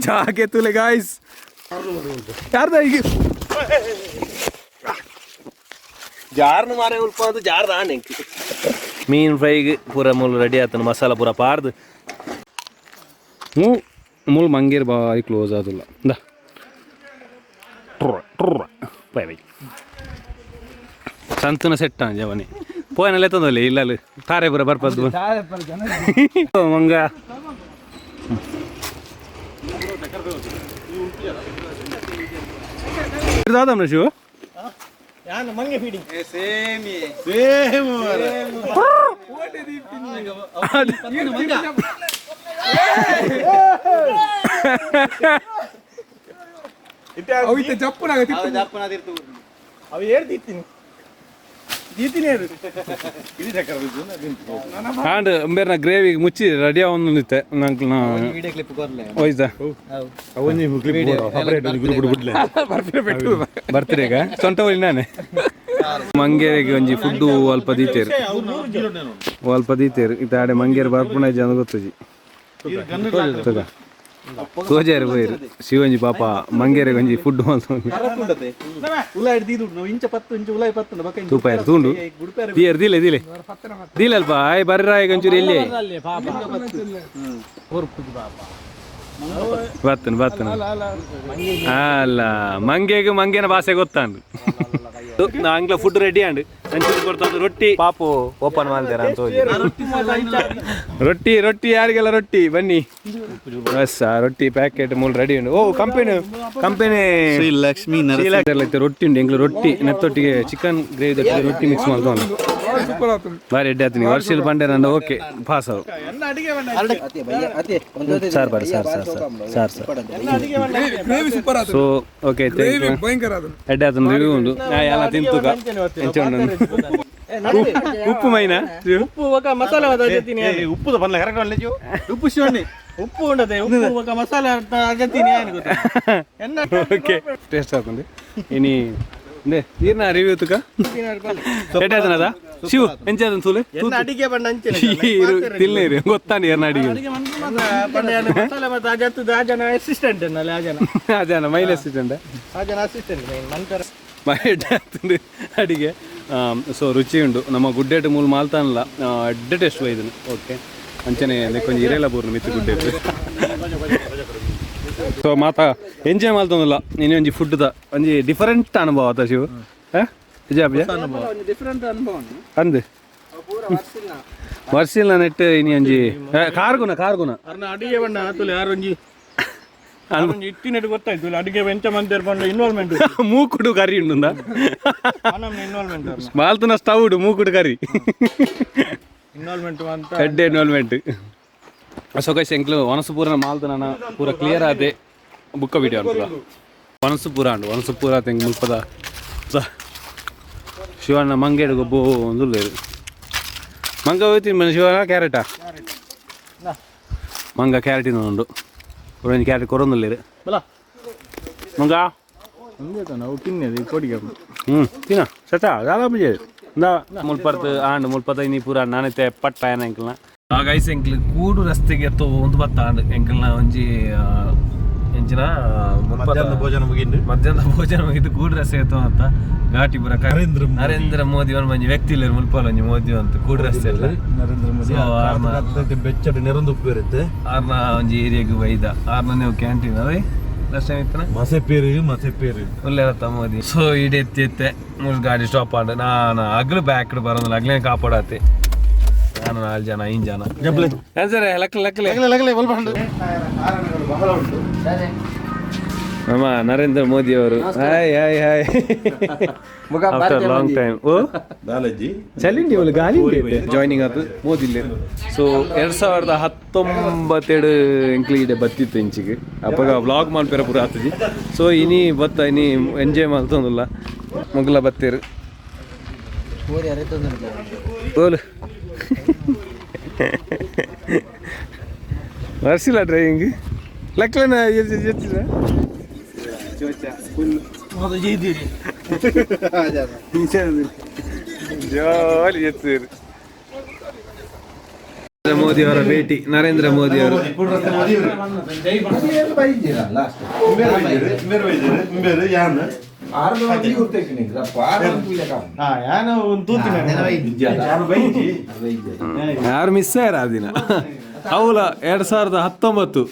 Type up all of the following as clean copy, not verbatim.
ಜಾಗೆ ತುಲೆ ಗಾಯ್ಸ್ ಯಾರ್ದ ಈಗ ಜಾರ್ನ ಮಾರೆ ಉಲ್ಪ ಅದು ಜಾರ್ದ ನೆಂಕಿ ಮೀನು ಫ್ರೈಗೆ ಪೂರ ಮೂಲ ರೆಡಿ ಆತನ ಮಸಾಲ ಪೂರ ಪಾರ್ದು ಮೂಲ ಮಂಗೇರ್ ಬಾಯಿ ಕ್ಲೋಸ್ ಆದಿಲ್ಲ ದ ಬೈ ಬೈ ಸಂತನ ಸೆಟ್ಟ ಜವನಿ ಪೋಯನಲ್ಲ ತಂದಲ್ಲಿ ಇಲ್ಲ ತಾರೆ ಪೂರ ಬರ್ಪದ್ದು ಮಂಗ ಇದಾದಮ್ನ ಶಿವ ಯಾನು ಮಂಗೆ ಫೀಡಿಂಗ್ ಸೇಮ್ ಅವಿತ ಜಪ್ಪನಾಗತ್ತಿತ್ತು ಅವು ಹೇಳ್ತಿತ್ತೀನಿ ಹಾಂಡ್ ಬೇರೆ ಗ್ರೇವಿ ಮುಚ್ಚಿ ರೆಡಿ ಅವನಿತ್ತೆ ನಂಗೆ ಬರ್ತೀರೇಗ ಸೊಂಟ ಹೋಗಿ ನಾನೇ ಮಂಗೇರಿಗೆ ಒಂಜಿ ಫುಡ್ ಅಲ್ಪ ದೀತೇರು ಅಲ್ಪ ದೀತೇರು ಇತ್ತಾಡೆ ಮಂಗೇರು ಬರ್ಪುಣ ಜನ ಗೊತ್ತಜಿ ತೋಜಾರು ಬೋಯ್ರು ಶಿವಂಜಿ ಪಾಪ ಮಂಗೇರಿಗೆ ಒಂಜಿ ಫುಡ್ ತೂಪಾಯರು ತೂಂಡು ತೀಯರ್ ದಿಲೆ ದಿಲೆ ದಿಲೆ ಅಲ್ಪ ಆಯ್ ಬರ್ರ ಈಗ ಒಂಚೂರು ಎಲ್ಲಿ ಬರ್ತನು ಬರ್ತನು ಅಲ್ಲ ಮಂಗೆಗೆ ಮಂಗೇನ ಭಾಷೆ ಗೊತ್ತಾಂಡು ಅಂಗ್ಲ ಫುಡ್ ರೆಡಿ ಆಂಡ್ ಅಂಚೂರು ಕೊಡ್ತಾಂಡು ರೊಟ್ಟಿ ಪಾಪು ಓಪನ್ ಮಾಡ್ತಾರ ಅಂತ ರೊಟ್ಟಿ ರೊಟ್ಟಿ ಯಾರಿಗೆಲ್ಲ ರೊಟ್ಟಿ ಬನ್ನಿ ಬಸ್ ರೊಟ್ಟಿ ಪ್ಯಾಕೆಟ್ ಮೂಲ ರೆಡಿ ಉಂಟು ಓ ಕಂಪೆನಿ ಲಕ್ಷ್ಮೀ ರೊಟ್ಟಿ ಉಂಟು ಎಂಗ್ಲು ರೊಟ್ಟಿ ನೆತ್ತೊಟ್ಟಿಗೆ ಚಿಕನ್ ಗ್ರೇವಿ ರೊಟ್ಟಿ ಮಿಕ್ಸ್ ಮಾಡ್ಕೊಂಡು ಬಾರಿ ಎಡ್ಡೆ ಆತೀನಿ ವರ್ಷದ ಬಂಡೆ ನಂದು ಓಕೆ ಪಾಸ್ ಅವು ಸಾರ್ ಬಾರಿ sir sir sir sir so okay ಎಡ್ಡೆ ಆತನ ರಿವ್ಯೂ ಉಂಟು ಎಲ್ಲ ತಿಂತುಕ ಉಪ್ಪು ಮೈನಾ ಉಪ್ಪು ಮಸಾಲೆ ಉಪ್ಪು ಬಂದ ಕರೆಕ್ಟ್ ಉಪ್ಪು ಶಿವಣ್ಣಿ ಉಪ್ಪು ಉಂಡದೆ ಉಪ್ಪು ಮಸಾಲೆ ಅಗತ್ತೀನಿ ಓಕೆ ಟೇಸ್ಟ್ ಹಾಕೊಂಡು ಇನಿ ನೀರ್ನ ರಿವ್ಯೂ ತುಕ ಎಡ್ಡಾದನದ ಶಿವ ಎಂಚಾದನ್ ಸೂಲೆ ಅಡಿಗೆ ಬಂಡ ತಿನ್ನೇರಿ ಗೊತ್ತಾನೆ ಏರ್ನ ಅಡಿಗೆ ಮಸಾಲೆ ಮತ್ತೆ ಅಜತ್ತು ಆಜನ ಅಸಿಸ್ಟೆಂಟ್ ಅನ್ನಲ್ಲ ಆಜನ ಮೈಲ್ ಅಸಿಸ್ಟೆಂಟ್ ಆಜನ ಅಸಿಸ್ಟೆಂಟ್ ನಂತರ ಎಡ್ಡೆ ಅಡಿಗೆ ಸೊ ರುಚಿ ಉಂಡು ನಮ್ಮ ಗುಡ್ಡೆಟ್ ಮೂಲ ಮಾಲ್ತಾನಲ್ಲ ಎಡ್ಡೆ ಟೇಸ್ಟ್ ಇದನ್ನು ಓಕೆ ಅಂಚನೆ ಕೊಂಚ ಇರೆಲ್ಲ ಬೂರ್ನು ಮಿತ್ತು ಗುಡ್ಡೆಟ್ ಸೊ ಮಾತಾ ಎಂಜಾಯ್ ಮಾಡ್ತಂದಿಲ್ಲ ನೀನು ಒಂಜಿ ಫುಡ್ದ ಒಂಜಿ ಡಿಫರೆಂಟ್ ಅನುಭವ ಆತ ಶಿವ ಅಂದ್ ವರ್ಷಿಲ್ಲ ನೆಟ್ ಇನಿ ಒಂಜಿ ಕಾರ್ಗುಣ ಕಾರ್ಗುಣ ಅಡಿಗೆ ಬಣ್ಣ ಆತುಲೆ ಯಾರೊಂಜಿ ಇಟ್ಟಿನೆಟ್ ಗೊತ್ತಾಯ್ತು ಅಡಿಗೆ ಎಂಚ ಮಂದಿ ಬಂದು ಇನ್ವಾಲ್ವ್ಮೆಂಟ್ ಮೂಕುಡು ಕರಿ ಉಂಡು ಇನ್ವಾಲ್ವ್ಮೆಂಟ್ ಮಾಲ್ತನ ಸ್ಟವ್ ಉಡು ಮೂಕುಡು ಕರಿ ಇನ್ವಾಲ್ವ್ಮೆಂಟ್ ಅಂತ ಎಡ್ಡೆ ಇನ್ವಾಲ್ವ್ಮೆಂಟ್ ಸೊಕೈಸ್ ಎಂಕ್ಲು ಒನಸು ಪೂರನ ಮಾಲ್ತನ ಪೂರ ಕ್ಲಿಯರ್ ಆದೆ ಬುಕ್ಕ ವಿಡಿಯೋ ಅನ್ಪದ ಒನಸು ಪೂರ ಅಂಡು ಒನಸು ಪೂರ ತೆಂಗ್ ಮುಲ್ಪದ ಶಿವಣ್ಣ ಮಂಗೇಡು ಗೊಬ್ಬು ಒಂದುಲ್ಲೇರು ಮಂಗ ಹೋಯ್ತೀನಿ ಮನೆ ಶಿವಣ್ಣ ಕ್ಯಾರೆಟಾ ಮಂಗ ಕ್ಯಾರೆಟಿನ ಉಂಡು ಒಂದು ಕ್ಯಾರೆಟ್ ಕೊರೊಂದುಲ್ಲೇರು ಮಂಗ ನಾವು ತಿನ್ನೇದು ಕೊಡಿಗೆ ತಿನ್ನ ಸಟ ದಾದಾ ಬುಜೆ ಮುಲ್ಪರ್ತು ಆಂಡು ಮುಲ್ಪದ ಇನ್ನಿ ಪೂರ ನಾನೈತೆ ಪಟ್ಟ ಏನ ಎಂಕಲ್ನ ಗೈಸ್ ಎಂಕ್ಲು ಕೂಡು ರಸ್ತೆಗೆ ಎತ್ತೋ ಒಂದು ಬತ್ತ ಆಂಡು ಎಂಕಲ್ನ ಒಂಜಿ ಎಂಚಿನ ಮಧ್ಯಾಹ್ನ ಭೋಜನ ಮುಗಿದು ಕೂಡು ರಸ್ತೆ ಎತ್ತೋ ಅಂತ ಘಾಟಿ ಪುರ ನರೇಂದ್ರ ಮೋದಿ ಅವನ ಮಂಜಿ ವ್ಯಕ್ತಿ ಇಲ್ಲ ಮುಲ್ಪಲ್ ಒಂಜಿ ಮೋದಿ ಅಂತ ಕೂಡು ರಸ್ತೆ ಎಲ್ಲ ನರೇಂದ್ರ ಮೋದಿ ಬೆಚ್ಚಡಿ ನೆರಂದುಪ್ಪು ಇರುತ್ತೆ ಆರ್ನ ಒಂಜಿ ಏರಿಯಾಗೆ ಒಯ್ದ ಆರ್ನ ನೀವು ಕ್ಯಾಂಟೀನ್ ಅದೇ ಲಾಸ್ಟ್ ಟೈಮ್ ಇತ್ತನ ಮಸೆಪೇರು ಒಳ್ಳೆರತ್ತ ಮೋದಿ ಸೊ ಇಡೆ ಎತ್ತೆ ಮೂರು ಗಾಡಿ ಸ್ಟಾಪ್ ಆಡ ನಾನು ಅಗ್ಲು ಬ್ಯಾಕ್ ಬರೋದಿಲ್ಲ ಅಗ್ಲೇ ಕಾಪಾಡತ್ತೆ ನಾನು 4 ಜನ 5 ಜನ ಸರ್ ಲಕ್ಕಲೆ ನಮ್ಮ ನರೇಂದ್ರ ಮೋದಿ ಅವರು hi hi hi after long time ಓ ಚಲಿಂಡಿ ಒಳ್ಳೆ ಗಾಲಿ ಜಾಯ್ನಿಂಗ್ ಆಯ್ತು ಮೋದಿ ಇಲ್ಲೇ ಸೊ 2019 ಎಂಕ್ಲಿಗೆ ಬತ್ತಿತ್ತು ಇಂಚಿಗೆ ಅಪ್ಪಾಗ ವ್ಲಾಗ್ ಮಾಡ್ಪೇರ ಪೂರ ಆತಜಿ ಸೊ ಇನಿ ಬತ್ತ ಇನಿ ಎಂಜಾಯ್ ಮಾಡ್ತಂದಿಲ್ಲ ಮೊಗ್ಲ ಬತ್ತೇರು ಓಲು ವರ್ಷಿಲ್ಲ ಡ್ರೈವಿಂಗ್ ಲೆಕ್ಕನ ಜಾಲಿ ಎತ್ತೀರಿ ಮೋದಿ ಅವರ ಭೇಟಿ ನರೇಂದ್ರ ಮೋದಿ ಅವರು ಯಾರು ಮಿಸ್ ಆಯ್ಯಾರ ಆ ದಿನ ಅವಲ 2019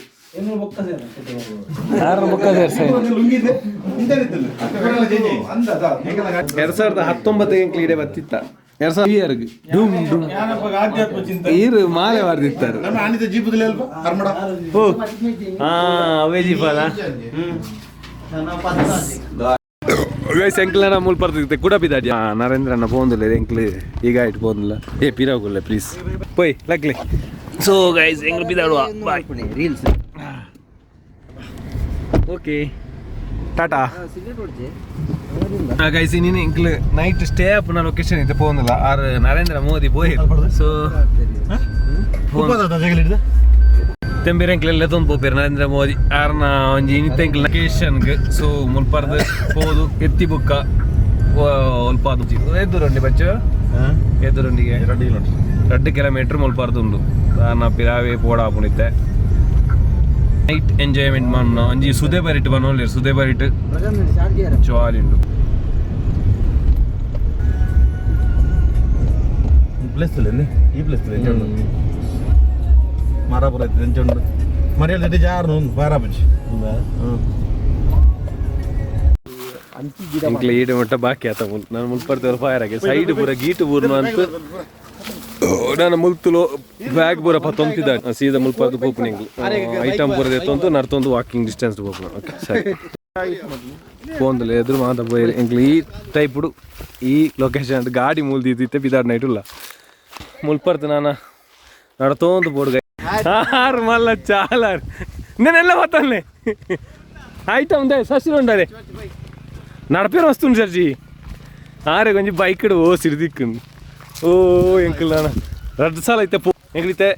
2019 ಇಡೆ ಬತ್ತಿತ್ತ 2020 ಈರು ಮಾಲೆ ವಾರ್ದಿತ್ತಾರೆ ಅವೇ ಜೀಪದ ಎಂಕ್ಲನ ಮೂಲ್ ಬರ್ತಿತ್ತೆ ಕೂಡ ಬಿದ್ದಾಡಿ ನರೇಂದ್ರನ ಪೋಂದಿಲ್ಲ ಎಂಕ್ಲು ಈಗ ಇಟ್ಟು ಪೋಂದಿಲ್ಲ ಪಿರಾಗುಲ್ಲ ಪ್ಲೀಸ್ ಪೋಯ್ ಲಗ್ಲಿ ಸೊ ಗೈಸ್ ಎಂಗ್ಲು ಬಿದ್ದಾಡುವ ಬಾಯ್ ರೀಲ್ಸ್ ಓಕೆ ಟಾಟಾ ಗೈಸ್ ಇನ್ನೇನು ಎಂಕ್ಲು ನೈಟ್ ಸ್ಟೇ ಅಪ್ನ ಲೊಕೇಶನ್ ಇತ್ತೆ ಪೋಂದಿಲ್ಲ ಆರ್ ನರೇಂದ್ರ ಮೋದಿ ಪೋಯ್ ಸೊ ತೆಂಬೇರೆ ಎಂಕ್ಲೆಲ್ಲ ತೊಂದು ಪೋಪೇರು ನರೇಂದ್ರ ಮೋದಿ ಆರ್ನ ಒಂಜಿ ಇನಿತ ಎಂಕ್ಲ ಲೊಕೇಶನ್ಗೆ ಸೊ ಮುಲ್ಪರ್ದು ಪೋದು ಎತ್ತಿ ಬುಕ್ಕ ಒಲ್ಪಾದು ಎದುರುಂಡಿ ಬಚ್ಚ ಎದುರುಂಡಿಗೆ 2 ಕಿಲೋಮೀಟರ್ ಮುಲ್ಪರ್ದು ಉಂಡು ನಾ ಪಿರಾವೆ ಪೋಡ ಹಾಕೊಂಡಿದ್ದೆ ನೈಟ್ ಎಂಜಾಯ್ಮೆಂಟ್ ಮಣ್ಣು ಒಂಜಿ ಸುದೆ ಬರಿಟ್ ಬನ್ನೋಲ್ಲೇರು ಸುದೆ ಬರಿಟ್ ಚಾಲಿ ಉಂಡು ಪ್ಲೇಸ್ ಈ ಪ್ಲೇಸ್ ಮಾರಾಪುರ ಎಂಚುಂಡು ಮರಿಯಲ್ಲಿ ಜಾರು ಬಾರಾಬಜಿ ಎಂಕ್ಲೆ ಈಡು ಮಟ್ಟ ಬಾಕಿ ಆತ ನಾನು ಮುಲ್ಪರ್ದವ್ರು ಫೈರ್ ಆಗಿ ಸೈಡ್ ಪೂರ ಗೀಟು ಪೂರ್ಣ ಅಂತ ನಾನು ಮುಲ್ತುಲು ಬ್ಯಾಗ್ ಪೂರ ತೊಂತಿದ್ದ ಸೀದಾ ಮುಲ್ಪರ್ದು ಪೋಪುನ ಐಟಮ್ ಪೂರ ಎತ್ತೊಂದು ನರ್ತೊಂದು ವಾಕಿಂಗ್ ಡಿಸ್ಟೆನ್ಸ್ ಪೋಪುನ ಓಕೆ ಸರಿ ಫೋನ್ದಲ್ಲಿ ಎದುರು ಮಾತ ಬೋಯ್ ಎಂಕ್ಲೆ ಈ ಟೈಪುಡು ಈ ಲೊಕೇಶನ್ ಅಂತ ಗಾಡಿ ಮೂಲ್ದಿದ್ದಿತ್ತೆ ಬಿದಾಡ್ ನೈಟುಲ್ಲ ಮುಲ್ಪರ್ದು ನಾನು ನಡ್ತೊಂದು ಬೋರ್ಡ್ ಆರು ಮಲ್ಲ ಚಾಲಾರ್ నేనెల్ల పోతానులే ఐటమ్ ఉండే ససిలు ఉండాలి నడపేరు వస్తుంది సర్జీ ఆరే కొంచెం బైక్ ఓ సిరిదిక్కుంది ఓ ఎంకుల్ ನಾನು 2 ಸಾಲ ಐತೆ ಎಂಕ್ಲಿತೆ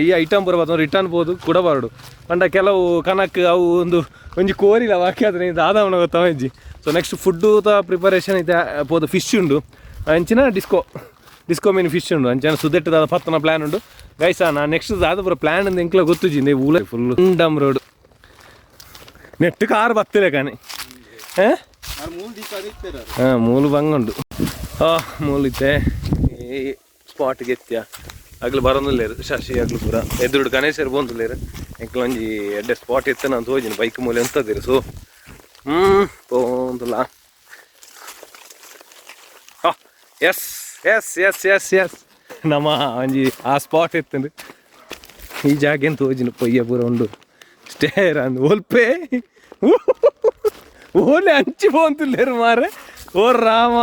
ಈ ಐಟಮ್ ಬರಬಾರ್ದು ರಿಟರ್ನ್ ಬೋದು ಕೊಡಬಾರ್ದು ಅಂಡ ಕೆಲವು ಕನಕ್ ಅವು ಒಂಜಿ ಕೋರಿಲ್ಲ ವಾಕ್ಯ ಆದ್ರೆ ಇದು ಆದವನ ಗೊತ್ತಾವ ಇಜ್ಜಿ ಸೊ ನೆಕ್ಸ್ಟ್ ಫುಡ್ಡು ಪ್ರಿಪರೇಷನ್ ಐತೆ ಪೋದು ಫಿಶ್ ಉಂಡು ಅಂಚಿನ ಡಿಸ್ಕೋ ಮೀನು ಫಿಶ್ ಉಂಡು ಅಂಚನ ಸುದೆಟ್ಟದಾದ ಪತ್ತನ ಪ್ಲ್ಯಾನ್ ಉಂಡು ಗೈಸ ನಾನು ನೆಕ್ಸ್ಟ್ ದಾದ ಪೂರ ಪ್ಲ್ಯಾನ್ ಅಂದ ಎಂಕ್ಲ ಗೊತ್ತುಜಿ ನೀವು ಊಲ ಫುಲ್ ಡಮ್ ರೋಡ್ ನೆಟ್ಟು ಕಾರ್ ಬತ್ತಿಲ್ಲ ಕಾಣಿ ಹಾಂ ಮೂಲು ಬಂಗುಂಡು ಮೂಲು ಇತ್ತೆ ಈ ಸ್ಪಾಟ್ಗೆ ಎತ್ತಿಯ ಆಗ್ಲು ಬರೋದಿಲ್ಲೇರು ಶಶಿ ಆಗ್ಲು ಪೂರ ಎದುರುಡು ಗಣೇಶರು ಬಂದಿಲ್ಲೇರು ಎಂಕ್ಲ ಒಂಜಿ ಎಡ್ಡೆ ಸ್ಪಾಟ್ ಇತ್ತೆ ನಾನು ತೋಜಿನಿ ಬೈಕ್ ಮೂಲೆ ಎಂತದಿರು ಸೊ ಪೋಂದಿಲ್ಲ yes yes yes yes yes ನಮ್ಮ ಒಂಜಿ ಆ ಸ್ಪಾಟ್ ಎತ್ತಂಡು ಈ ಜಾಗ ಎಂತ ತೋಜಿನ ಪೊಯ್ಯ ಪೂರ ಉಂಡು ಸ್ಟೇರ್ ಅಂದು ಒಲ್ಪೆ ಓಲೆ ಹಂಚಿ ಪೋಂತುಲ್ಲೇರು ಮಾರೆ ಓ ರಾಮ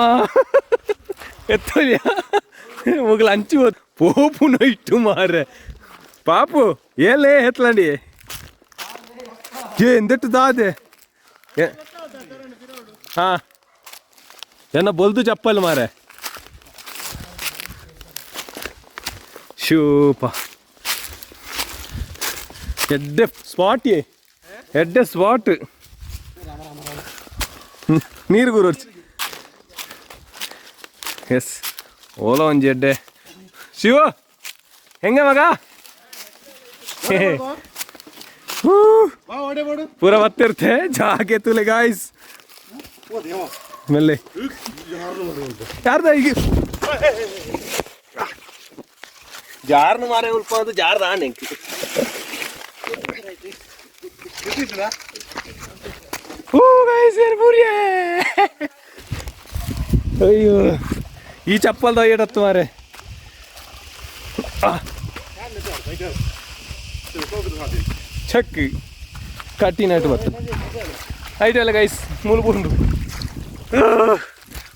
ಎತ್ತೋಲಿಯ ಮುಗ್ಲ ಹಂಚಿ ಪೋಪು ನೈಟು ಮಾರೆ ಪಾಪು ಏಲೇ ಎತ್ಲಾಂಡಿ ಎಂದೆಟ್ಟು ದಾದೆ ಹಾಂ ಏನ ಬೊಲ್ದು ಚಪ್ಪಲ್ ಮಾರೆ ಶೂಪ ಎಡ್ಡೆ ಸ್ಪಾಟ್ ಎಡ್ಡೆ ಸ್ಪಾಟ್ ನೀರು ಗುರು ಎಸ್ ಓಲೋ ಒಂಜಿ ಎಡ್ಡೆ ಶಿವ ಹೆಂಗೆ ಮಗ ಪೂರ ಬತ್ತಿರ್ತೆ ಜಾಗೆ ತುಲೆ ಗಾಯ್ಸ್ ಮೆಲ್ಲೆ ಯಾರ್ದ ಈಗ ಜಾರ್ನು ಮಾರೆ ಉಲ್ಪ ಅದು ಜಾರ್ದ ನೆಂಕಿ ಅಯ್ಯೋ ಈ ಚಪ್ಪಲ್ದ ಏಟತ್ತು ಮಾರೆ ಚಕ್ ಕಟ್ಟಿನಟ್ಟು ಬರ್ತದೆ ಐಟಲ್ಲ ಗೈಸ್ ಮುಲ್ಬುಂಡು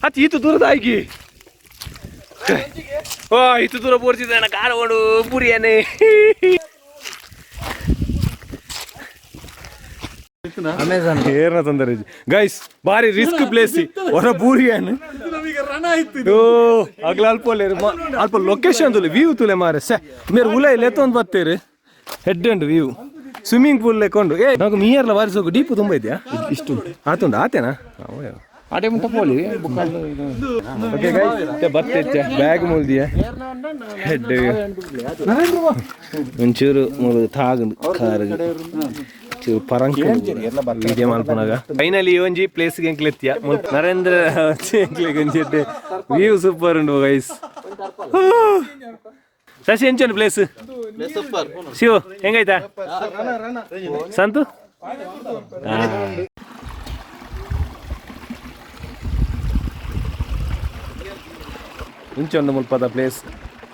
ಅದು ಈತು ದೂರದ ಆಯ್ಕೆ ಓ ಇತ್ತು ದೂರ ಬೋರ್ಸಿದ್ದಾನ ಕಾರವಾಡು ಪುರಿಯನೇ ಅಮೆಝಾನ್ ಏನ ತೊಂದರೆ ಗೈಸ್ ಬಾರಿ ರಿಸ್ಕ್ ಪ್ಲೇಸ್ ಹೊರ ಬೂರಿಯನ್ ಓ ಅಗ್ಲ ಅಲ್ಪ ಲೊಕೇಶನ್ ತುಲೆ ವ್ಯೂ ತುಲೆ ಮಾರೆ ಸೆ ಮೇರೆ ಉಲ ಲೆತ್ತೊಂದು ಬತ್ತೇರು head and view swimming pool ಲೆಕ್ಕೊಂಡು ಏ ನಾವು ಮೀಯರ್ಲ ಬಾರಿಸೋಕು ಡೀಪ್ ತುಂಬ ಇದೆಯಾ ಇಷ್ಟು ಆತುಂಡು ಆತೇನಾ ಆಟೆ ಮುಟ್ಟ ಪೋಲಿ ಓಕೆ ಗೈಸ್ ಬತ್ತೆ ಬ್ಯಾಗ್ ಮುಲ್ದಿಯ ಹೆಡ್ ಒಂಚೂರು ಮುಲ್ದು ತಾಗಂದು ಕಾರ್ ಚೂರು ಪರಂಕ್ ವಿಡಿಯೋ ಮಲ್ಪನಾಗ ಫೈನಲಿ ಒಂಜಿ ಪ್ಲೇಸ್ ಗೆ ಎಂಕ್ಲೆತ್ತಿಯ ನರೇಂದ್ರ ಎಂಕ್ಲೆಗೊಂಜಿಟ್ಟೆ ವ್ಯೂ ಸೂಪರ್ ಉಂಡು ಗೈಸ್ ಶಶಿ ಎಂಚುಂಡು ಪ್ಲೇಸ್ ಶಿವ ಹೆಂಗಾಯ್ತಾ ಸಂತು ಇಂಚೊಂದು ಮುಲ್ಪದ ಪ್ಲೇಸ್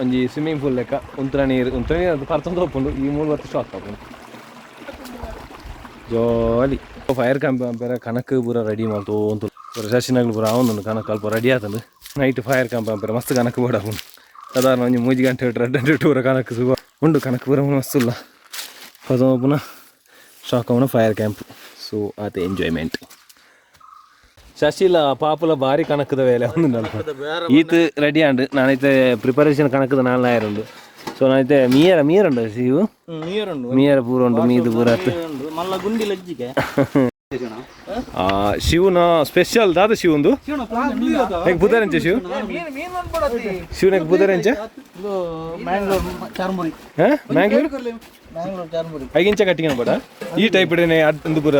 ಒಂಜಿ ಸ್ವಿಮ್ಮಿಂಗ್ ಪೂಲ್ ಲೆಕ್ಕ ಉಂತ್ರ ನೀರು ಅದು ಪರ್ತೊಂದು ಹೋಗ್ಕೊಂಡು ಈ 3 ವರ್ಷ ಸ್ಟಾಕ್ ಹಾಕೊಂಡು ಜಾಲಿ ಫೈರ್ ಕ್ಯಾಂಪ್ ಬೇರೆ ಕನಕ ಪೂರ ರೆಡಿ ಮಾಡ್ತು ಅಂತ ಪೂರ ಶಶಿನಗಳು ಪೂರ ಅವನೊಂದು ಕನಕ ಅಲ್ಪ ರೆಡಿ ಆತಂದು ನೈಟ್ ಫೈರ್ ಕ್ಯಾಂಪ್ ಬೇರೆ ಮಸ್ತ್ ಕನಕ ಬೋಡಾಕೊಂಡು ಸಾಧಾರಣ ಒಂಜಿ 3 ಗಂಟೆ 2 ಗಂಟೆ ಪೂರ ಕನಕ ಸುಗ ಉಂಡು ಕನಕ ಪೂರ ಮಸ್ತಿಲ್ಲ ಅದು ಪುನಃ ಸ್ಟಾಕ್ ಅವನ ಫೈರ್ ಕ್ಯಾಂಪ್ ಸೊ ಆತ ಎಂಜಾಯ್ಮೆಂಟ್ ಶಶಿಲ ಪಾಪುಲ ಭಾರಿ ಕನಕದ ವೇಳೆ ಒಂದು ಈತ್ ರೆಡಿ ಆಂಡು ನಾನೈತೆ ಪ್ರಿಪರೇಷನ್ ಕನಕದ 4 ಉಂಡು ಸೊ ನಾನೈತೆ ಮೀಯರ ಉಂಡು ಶಿವು ಮೀಯರ ಪೂರ ಉಂಡು ಮೀದು ಪೂರ ಶಿವನ ಸ್ಪೆಷಲ್ ದಾದ ಶಿವಂದು ಹೆಂಗೆ ಬುಧರಂಚ ಶಿವ ಶಿವನಿಗೆ ಬುಧರಂಚ ಮ್ಯಾಂಗ್ಳೂರ್ ಐಗಿಂಚ ಕಟ್ಟಿಗೆ ಬೇಡ ಈ ಟೈಪ್ ಇಡೇನೆ ಒಂದು ಪೂರ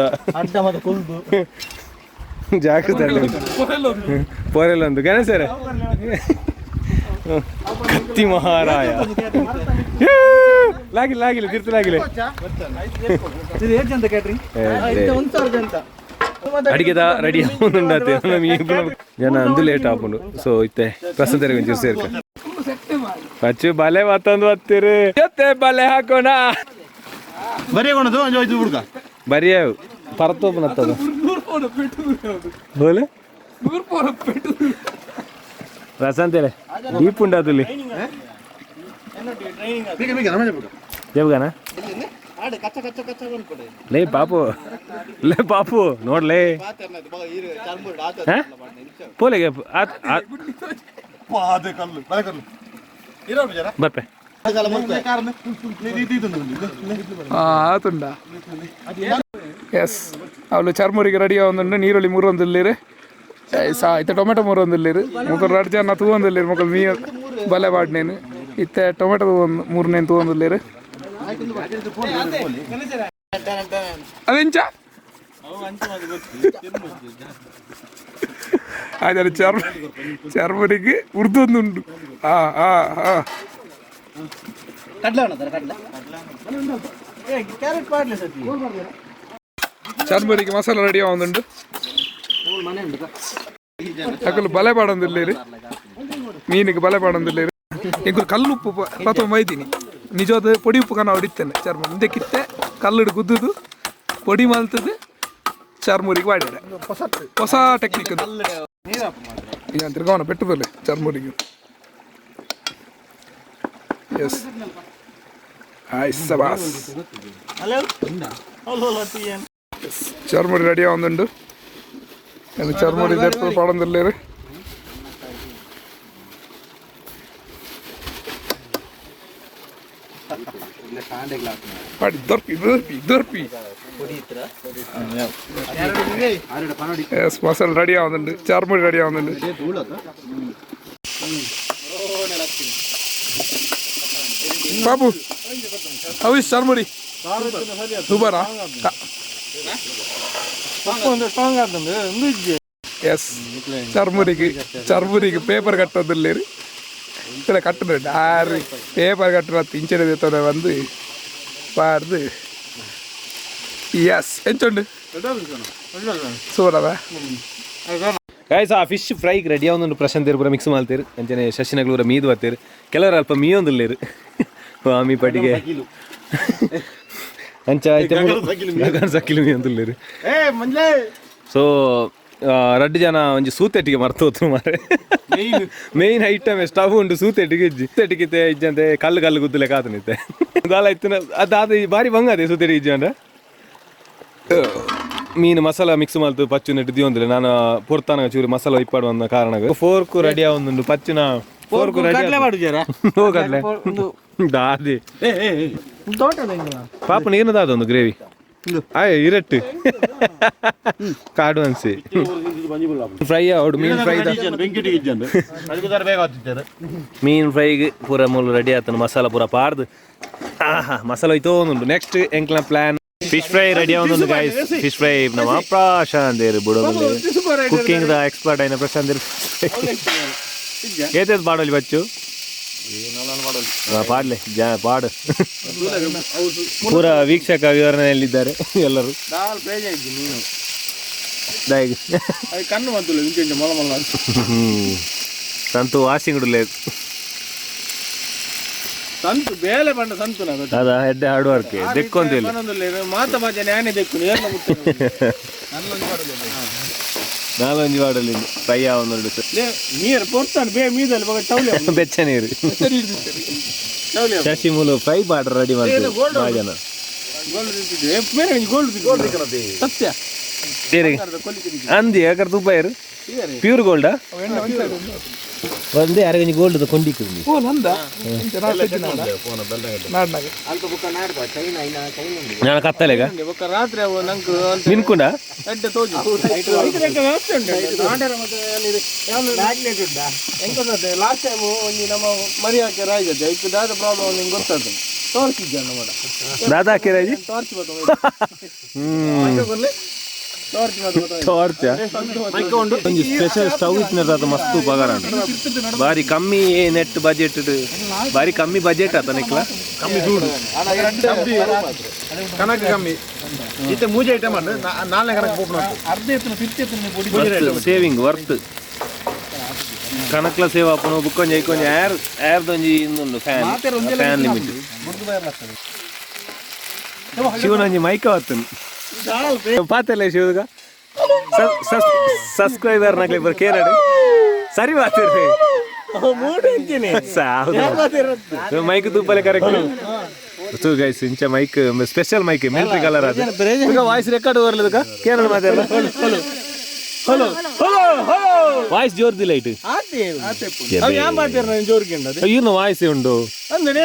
ಜಾಗ್ರತೆ ಪೋರೆಲ್ಲೊಂದು ಗಣೇಶರೇ ಕತ್ತಿ ಮಹಾರಾಯ ಲಾಗಿಲ್ಲ ತಿರ್ತಲಾಗಿಲ್ಲ ಅಡಿಗೆದ ರೆಡಿ ಆಗುಂಡಾತೆ ಜನ ಅಂದು ಲೇಟ್ ಆಪುಂಡು ಸೊ ಇತ್ತೆ ಪ್ರಸಂತರಿಗೆ ಒಂಚೂರು ಸೇರ್ಕ ಪಚ್ಚು ಬಲೆ ಮತ್ತೊಂದು ಹತ್ತಿರು ಬಲೆ ಹಾಕೋಣ ಬರಿಯ ಪರತೋಪನತ್ತದು ಬೋಲೆ ರಸಂತೇಳೆ ಡೀಪ್ ಉಂಡಾತಲ್ಲಿ ದೇವಗಾನ ಲೇ ಪಾಪು ನೋಡ್ಲೇ ಪೋಲೆಗೆ ಬರ್ಪೆ ಆತುಂಡ ಎಸ್ ಅವಳು ಚರ್ಮೂರಿಗೆ ರೆಡಿ ಆಗೊಂಡು ನೀರುಳ್ಳಿ 3 ಒಂದಿಲ್ಲಿರು ಇತ್ತೆ ಟೊಮೆಟೊ 3 ಒಂದಿಲ್ಲಿರು ಮುಕ್ಕಳು 2 ಜನ ತೂವೊಂದಿಲ್ಲಿರು ಮುಕ್ಕಳು ಮೀ ಬಲೆ ಬಾಡ್ನೇನು ಇತ್ತೆ ಟೊಮೆಟೊ 3 ತೂವೊಂದಿಲ್ಲಿರು ಅದೆಂಚ ಅದೇ ಚರ್ಮೂರಿಗೆ ಉರ್ದೊಂದುಂಡು ಚರ್ಮೂರಿಗೆ ಮಸಾಲ ರೆಡಿ ಆಗೊಂದುಂಡು ಅಕಲು ಬಲೆ ಪಾಡೊಂದಿಲ್ಲೇರು ಮೀನಿಗೆ ಬಲೆ ಪಾಡೊಂದಿಲ್ಲೇರು ಇಂಕುಲು ಕಲ್ಲು ಉಪ್ಪು ಪ್ರಥಮ ಮೈತೀನಿ ನಿಜವಾದ ಪೊಡಿ ಉಪ್ಪು ಕನ ಹೊಡಿತೇನೆ ಚರ್ಮ ಮುಂದೆ ಕಿತ್ತೆ ಕಲ್ಲುಡು ಗುದ್ದುದು ಪೊಡಿ ಮಲ್ತದು ಚರ್ಮೂರಿಗೆ ಮಾಡಿದೆ ಹೊಸ ಟೆಕ್ನಿಕ್ ಅದು ಈಗ ತಿರ್ಗವನ ಪೆಟ್ಟದಲ್ಲೇ ಚರ್ಮೂರಿಗೆ ಎಸ್ ಸಬಾಸ್ ಚರ್ಮೂರಿ ರೆಡಿ ಆಗೊಂದುಂಡು ಚರ್ಮೂರಿ ಪಾಡೊಂದಿಲ್ಲೇರು ದೊರ್ಪಿ ಮಸಾಲ ರೆಡಿ ಆಗುന്നുണ്ട് ചാർമുടി ರೆಡಿ ആവുന്നുണ്ട് ബാബു ഹൗ ഇസ് ചാർമുടി സൂപ്പറാ ಎಸ್ ಚರ್ಮುರಿಗೆ ಪೇಪರ್ ಕಟ್ಟೋದಿಲ್ಲೇರು ಇಲ್ಲ ಕಟ್ಟುന്നുണ്ട് ಆರು ಪೇಪರ್ ಕಟ್ಟುವ ಇಂಚಿನ வந்து பாருது ಎಸ್ ಎಂಚುಂಡು ಸೂರವ ಗೈಸ್ ಆ ಫಿಶ್ ಫ್ರೈಗೆ ರೆಡಿ ಆಗೊಂದು ಪ್ರಶಾಂತ್ ಪೂರ ಮಿಕ್ಸ್ ಮಾಡ್ತೀರಿ ಅಂಚನೆ ಶಶಿನಗ್ಲೂರ ಮೀದು ಬರ್ತೀರಿ ಕೆಲವರು ಅಲ್ಪ ಮೀಯೊಂದಿಲ್ಲೇರು ಆಮಿ ಪಟ್ಟಿಗೆ ಅಂಚ ಸಕ್ಕಿಲು ಮೀಯೊಂದಿಲ್ಲೇರು ಸೊ 2 ಜನ ಒಂಜಿ ಸೂತೆಟ್ಟಿಗೆ ಮರ್ತೋದ್ರು ಮಾರೆ ಮೇಯ್ನ್ ಐಟಮ್ ಸ್ಟವ್ ಉಂಟು ಸೂತೆಟ್ಟಿಗೆ ಸೂತೆಟ್ಟಿಗೆ ಇಜ್ಜಂತೆ ಕಲ್ಲು ಗುದ್ದಲೆ ಕಾತನಿತ್ತೆ ದಾಲ ಇತ್ತು ಅದಾದ ಬಾರಿ ಬಂಗದೆ ಸೂತೆಟ್ಟಿ ಇಜ್ಜಂಡ ಮೀನು ಮಸಾಲ ಮಿಕ್ಸ್ ಮಾಡ್ತು ಪಚ್ಚು ನೆಟ್ಟು ದಿಯೊಂದಿಲ್ಲ ನಾನು ಪೊರ್ತಾನ ಚೂರು ಮಸಾಲ ಇಪ್ಪಾಡು ಅಂದ ಕಾರಣ ಫೋರ್ಕು ರೆಡಿ ಆಗೊಂದುಂಡು ಪಚ್ಚಿನ ಫೋರ್ಕು ರೆಡಿ ಹೋಗಡ್ಲೆ ದಾದಿ ಪಾಪ ನೀರ್ನದಾದ ಒಂದು ಗ್ರೇವಿ ಆಯ್ ಇರಟ್ಟು ಕಾಡು ಅನ್ಸಿ ಫ್ರೈ ಅವಡು ಮೀನು ಫ್ರೈ ಮೀನು ಫ್ರೈಗೆ ಪೂರ ಮೂಲ ರೆಡಿ ಆತನು ಮಸಾಲ ಪೂರ ಪಾರ್ದು ಮಸಾಲ ಹೋಯ್ತು ಒಂದು ನೆಕ್ಸ್ಟ್ ಎಂಕ್ಲ ಪ್ಲಾನ್ ಫಿಶ್ ಫ್ರೈ ರೆಡಿ ಆಗೋದು ಗೈಸ್ ಫಿಶ್ ಫ್ರೈ ನಮ್ಮ ಪ್ರಶಾಂತ್ ಬಿಡೋ ಕುಕಿಂಗ್ ದ ಎಕ್ಸ್ಪರ್ಟ್ అయిన ಪ್ರಶಾಂತ್ ಏತೇದು ಪಾಡೋಲಿ ಬಚ್ಚು ಪಾಡ್ಲೆ ಪಾಡು ಪೂರ ವೀಕ್ಷಕ ವಿವರಣೆಯಲ್ಲಿದ್ದಾರೆ ಎಲ್ಲರೂ ಕಣ್ಣು ಬಂತು ಮೊಳ ಮೊಳ ಸಂತು ವಾಷಿಂಗ್ లేదు ಸಂತು ಬೇಲೆ ಬಂಡ ಸಂತು ಅದ ಹೆಡ್ಡೆ ಹಾರ್ಡ್ ವರ್ಕ್ ದೆಕ್ಕೊಂತಿಲ್ಲ ಮಾತ ಬಾಜೆ ನಾನೇ ದೆಕ್ಕು ನಾಲೊಂಜಿ ವಾಡಲಿ ಫ್ರೈ ಆವೊಂದು ನೀರು ಪೊರ್ತಾನೆ ಬೇ ಮೀದಲ್ಲಿ ಬಗ ಟೌಲೆ ಬೆಚ್ಚ ನೀರು ಶಶಿ ಮೂಲು ಫ್ರೈ ಬಾರ್ಡರ್ ರೆಡಿ ಮಾಡ್ತಾರೆ ಜನ ಸತ್ಯ ಅಂದಿ ಯಾಕಂದ್ರೆ ತುಪ್ಪ ಇರು ಪ್ಯೂರ್ ಗೋಲ್ಡಾ ಒಂದೇ ಅರಗಂಜಿ ಗೋಲ್ಡ್ ಕೊಂಡಿಕ್ಕು ನಾನು ಕತ್ತಲೆಗ ರಾತ್ರಿ ನಿನ್ಕುಂಡ ಲಾಸ್ಟ್ ಟೈಮ್ ಒಂದು ನಮ್ಮ ಮರಿ ಹಾಕಿ ರಾಯ್ದೆ ಐಕ್ ದಾದ ಪ್ರಾಬ್ಲಮ್ ನಿಂಗೆ ಗೊತ್ತಾಯ್ತು ತೋರಿಸಿದ್ದೆ ನಮ್ಮ ದಾದಾ ಹಾಕಿ ರಾಜಿ ಒಂಜಿ ಸ್ಪೆಷಲ್ ಸ್ಟವ್ ಇತ್ತಿನ ಮಸ್ತ್ ಉಪಕಾರ ಬಾರಿ ಕಮ್ಮಿ ನೆಟ್ ಬಜೆಟ್ ಬಾರಿ ಕಮ್ಮಿ ಬಜೆಟ್ ಆತ ನಿಕ್ಲ ಕಮ್ಮಿ ದೂಡು ಕನಕ ಕಮ್ಮಿ ಇತ್ತೆ ಮೂಜೆ ಐಟಮ್ ಅನ್ನು ನಾಲ್ನೇ ಕನಕ ಪೋಪುನ ಸೇವಿಂಗ್ ವರ್ತ್ ಕನಕ್ಲ ಸೇವ್ ಆಪುನು ಬುಕ್ಕೊಂಜಿ ಐಕೊಂಜಿ ಏರ್ದೊಂಜಿ ಇನ್ನೊಂದು ಫ್ಯಾನ್ ಲಿಮಿಟ್ ಶಿವನೊಂಜಿ ಮೈಕ ಹೊತ್ತನು ಪಾತಲ್ಲ ಶಿವಗ ಸಬ್ಸ್ಕ್ರೈಬರ್ ನಕ್ಲಿ ಬರ್ ಕೇರಡು ಸರಿ ಮಾತಿರ್ರಿ ಮೈಕ್ ತುಪ್ಪಲೆ ಕರೆಕ್ಟ್ ಗೈಸ್ ಇಂಚ mic special mic military colour ಅದು ವಾಯ್ಸ್ ರೆಕಾರ್ಡ್ ಬರಲಿದಕ್ಕ ಕೇರಳ ಮಾತಾಡ ವಾಯ್ಸ್ ಜೋರ್ದಿಲ್ಲ ಇಟ್ಟು ಇನ್ನು ವಾಯ್ಸ್ ಉಂಡು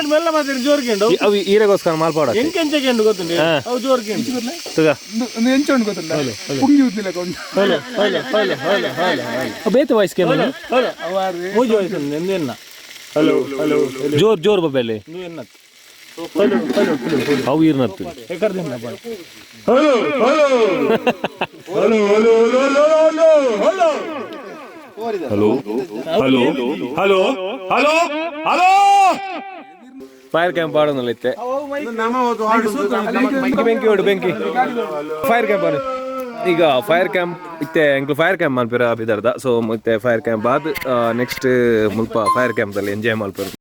ಮೆಲ್ಲ ಮಾತಾಡಿ ಜೋರ್ಗೆಂಡು ಅವು ಈರೆಗೋಸ್ಕರ ಮಾಲ್ಪಾಡ ಎಂಕೆಂಚೆಂಡು ಗೊತ್ತುಂಟು ಅವು ಜೋರ್ಗೆಂಡು ಎಂಚೊಂಡು ಗೊತ್ತಿಲ್ಲ ಪುಂಗಿ ಉದ್ದಿಲ್ಲ ಬೇತೆ ವಾಯ್ಸ್ ಕೇಳ ಮೂಜಿ ವಾಯ್ಸ್ ಎಂದೆನ್ನ ಹಲೋ ಹಲೋ ಜೋರ್ ಜೋರ್ ಬಬ್ಬೆಲೆ ಎನ್ನತ್ತು ಅವು ಇರ್ನತ್ತು hello hello hello hello hello fire camp ಆಡೋನಲ್ಲ ಇತ್ತೆ ಬೆಂಕಿ ಹೊಡು ಬೆಂಕಿ ಫೈರ್ ಕ್ಯಾಂಪ್ ಆಡು ಈಗ ಫೈರ್ ಕ್ಯಾಂಪ್ ಇತ್ತೆ ಎಂಕ್ಲು ಫೈರ್ ಕ್ಯಾಂಪ್ ಮಲ್ಪಿರ ಬಿದ್ದಾರ್ದ ಸೊ ಮತ್ತೆ ಫೈರ್ ಕ್ಯಾಂಪ್ ಆದ್ ನೆಕ್ಸ್ಟ್ ಮುಲ್ಪ ಫೈರ್ ಕ್ಯಾಂಪ್ ಅಲ್ಲಿ ಎಂಜಾಯ್ ಮಲ್ಪರು